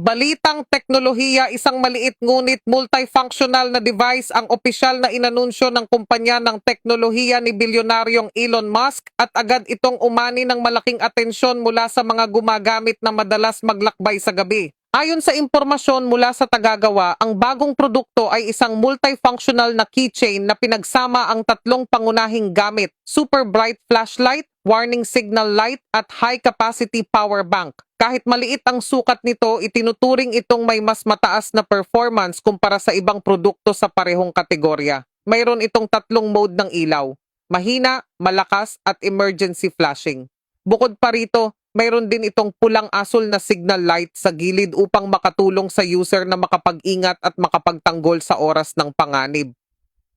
Balitang teknolohiya, isang maliit ngunit multifunctional na device ang opisyal na inanunsyo ng kumpanya ng teknolohiya ni bilyonaryong Elon Musk at agad itong umani ng malaking atensyon mula sa mga gumagamit na madalas maglakbay sa gabi. Ayon sa impormasyon mula sa tagagawa, ang bagong produkto ay isang multifunctional na keychain na pinagsama ang tatlong pangunahing gamit: super bright flashlight, warning signal light at high-capacity power bank. Kahit maliit ang sukat nito, itinuturing itong may mas mataas na performance kumpara sa ibang produkto sa parehong kategorya. Mayroon itong tatlong mode ng ilaw: mahina, malakas at emergency flashing. Bukod pa rito, mayroon din itong pulang asul na signal light sa gilid upang makatulong sa user na makapag-ingat at makapagtanggol sa oras ng panganib.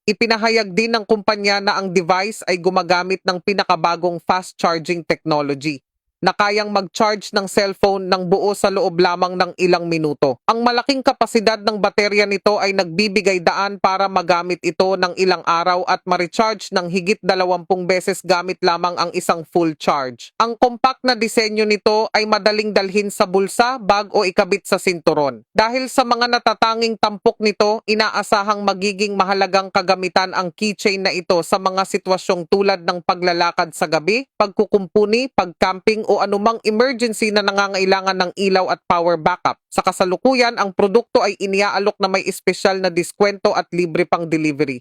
Ipinahayag din ng kumpanya na ang device ay gumagamit ng pinakabagong fast charging technology na kayang mag-charge ng cellphone ng buo sa loob lamang ng ilang minuto. Ang malaking kapasidad ng baterya nito ay nagbibigay daan para magamit ito ng ilang araw at ma-recharge ng higit 20 beses gamit lamang ang isang full charge. Ang compact na disenyo nito ay madaling dalhin sa bulsa, bag o ikabit sa sinturon. Dahil sa mga natatanging tampok nito, inaasahang magiging mahalagang kagamitan ang keychain na ito sa mga sitwasyong tulad ng paglalakad sa gabi, pagkukumpuni, pagcamping o anumang emergency na nangangailangan ng ilaw at power backup. Sa kasalukuyan, ang produkto ay iniaalok na may espesyal na diskwento at libre pang delivery.